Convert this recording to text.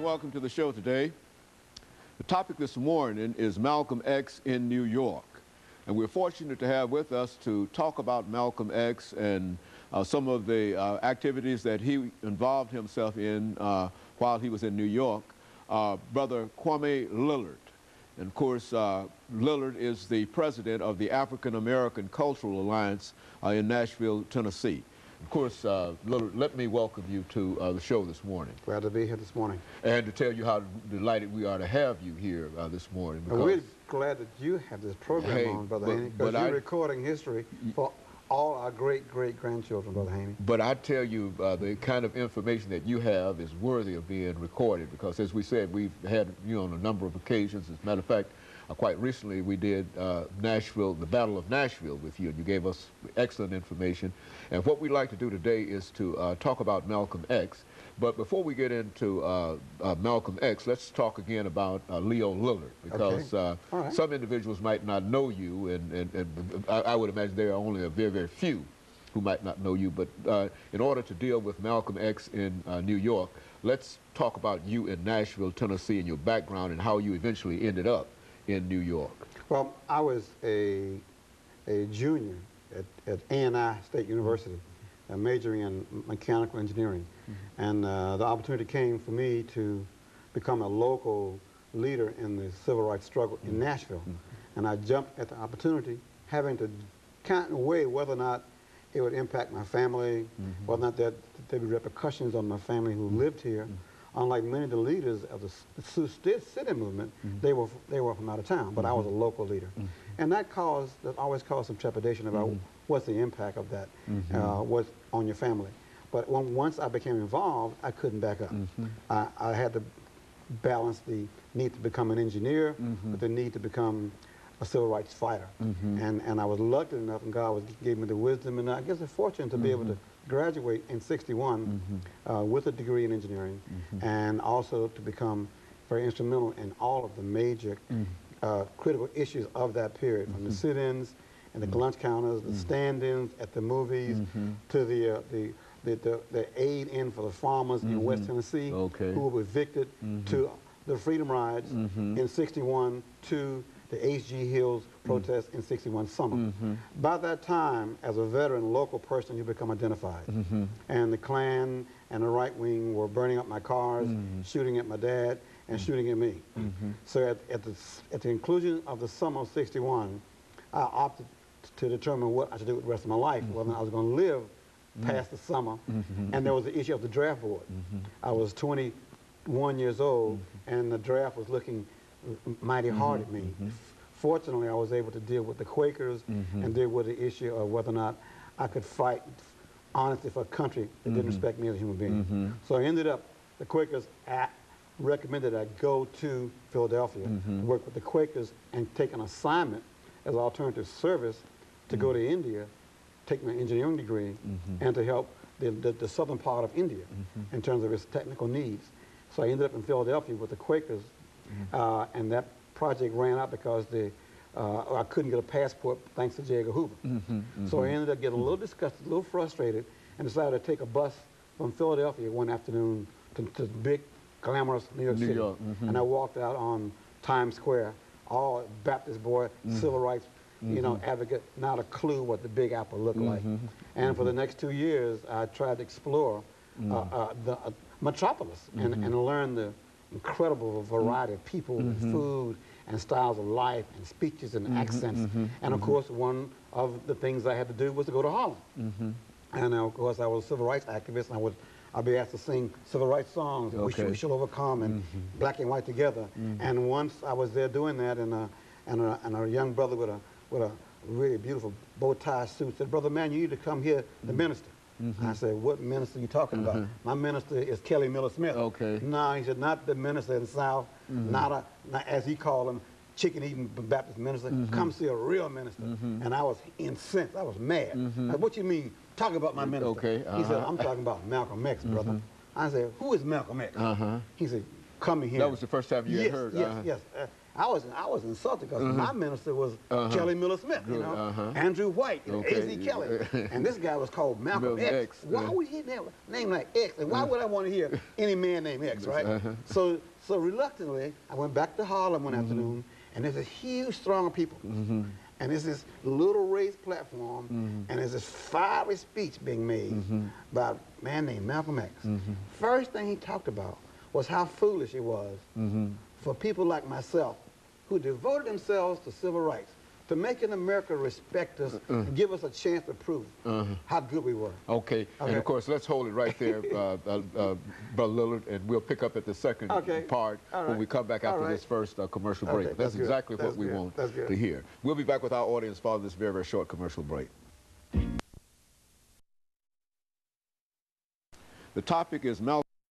welcome to the show today. The topic this morning is Malcolm X in New York. And we're fortunate to have with us to talk about Malcolm X and some of the activities that he involved himself in while he was in New York, Brother Kwame Lillard. And of course, Lillard is the president of the African American Cultural Alliance in Nashville, Tennessee. Of course, Lillard, let me welcome you to the show this morning. Glad to be here this morning. And to tell you how delighted we are to have you here this morning. We're glad that you have this program on, Brother Haney, because you're recording history for all our great-great-grandchildren, Brother Haney. But I tell you, the kind of information that you have is worthy of being recorded, because as we said, we've had you on a number of occasions. As a matter of fact, quite recently we did Nashville, the Battle of Nashville with you, and you gave us excellent information. And what we'd like to do today is to talk about Malcolm X. But before we get into Malcolm X, let's talk again about Leo Lillard, because some individuals might not know you, and I would imagine there are only a very, very few who might not know you. But in order to deal with Malcolm X in New York, let's talk about you in Nashville, Tennessee, and your background and how you eventually ended up in New York. Well, I was a junior at A&I State University, majoring in mechanical engineering. And the opportunity came for me to become a local leader in the civil rights struggle in Nashville. And I jumped at the opportunity, having to count and weigh whether or not it would impact my family, whether or not there'd be repercussions on my family who lived here. Unlike many of the leaders of the Sioux City movement, they were from out of town, but I was a local leader. And that always caused some trepidation about what's the impact of that, what's on your family. But once I became involved, I couldn't back up. I had to balance the need to become an engineer with the need to become a civil rights fighter. And I was lucky enough, and God gave me the wisdom and I guess the fortune to be able to graduate in '61 with a degree in engineering, and also to become very instrumental in all of the major critical issues of that period, from the sit-ins and the lunch counters, the stand-ins at the movies, to the aid in for the farmers in West Tennessee who were evicted, to the freedom rides in '61, to the H.G. Hills protest in '61 summer. By that time, as a veteran local person, you become identified. And the Klan and the right wing were burning up my cars, shooting at my dad, and shooting at me. So at the conclusion of the summer of '61, I opted to determine what I should do with the rest of my life, whether I was going to live past the summer. And there was the issue of the draft board. I was 21 years old, and the draft was looking mighty hard at me. Fortunately, I was able to deal with the Quakers and deal with the issue of whether or not I could fight honestly for a country that didn't respect me as a human being. So I ended up, the Quakers recommended I go to Philadelphia, work with the Quakers, and take an assignment as an alternative service to go to India, take my engineering degree, and to help the southern part of India in terms of its technical needs. So I ended up in Philadelphia with the Quakers, and that project ran out because I couldn't get a passport thanks to J. Edgar Hoover. So I ended up getting a little disgusted, a little frustrated, and decided to take a bus from Philadelphia one afternoon to big, glamorous New York City. And I walked out on Times Square, all Baptist boy, civil rights, you know, advocate, not a clue what the Big Apple looked like. And for the next 2 years, I tried to explore the metropolis and learn the incredible variety of people and food and styles of life and speeches and accents. And of course, one of the things I had to do was to go to Harlem. And of course, I was a civil rights activist, and I'd be asked to sing civil rights songs, We Shall Overcome, and Black and White Together. And once I was there doing that, and a young brother with a really beautiful bow tie suit said, "Brother man, you need to come here to minister." I said, "What minister are you talking about?" "My minister is Kelly Miller Smith." No, he said, "Not the minister in the South, not as he called him, chicken-eating Baptist minister. Come see a real minister." And I was incensed. I was mad. I said, "What you mean, talk about my minister?" He said, "I'm talking about Malcolm X, brother." I said, "Who is Malcolm X?" He said, "Come in here." That was the first time you had heard? Yes. I was insulted because my minister was Kelly Miller Smith, you know, Andrew White, you know, A.Z. Kelly, and this guy was called Malcolm X. Why would he name like X? And why would I want to hear any man named X, right? So reluctantly, I went back to Harlem one afternoon, and there's a huge throng of people. And there's this little raised platform, and there's this fiery speech being made by a man named Malcolm X. First thing he talked about was how foolish it was for people like myself who devoted themselves to civil rights, to making America respect us and give us a chance to prove how good we were. Okay, and of course, let's hold it right there, Brother Lillard, and we'll pick up at the second part when we come back after this first commercial break. That's exactly what we want to hear. We'll be back with our audience following this very, very short commercial break. The topic is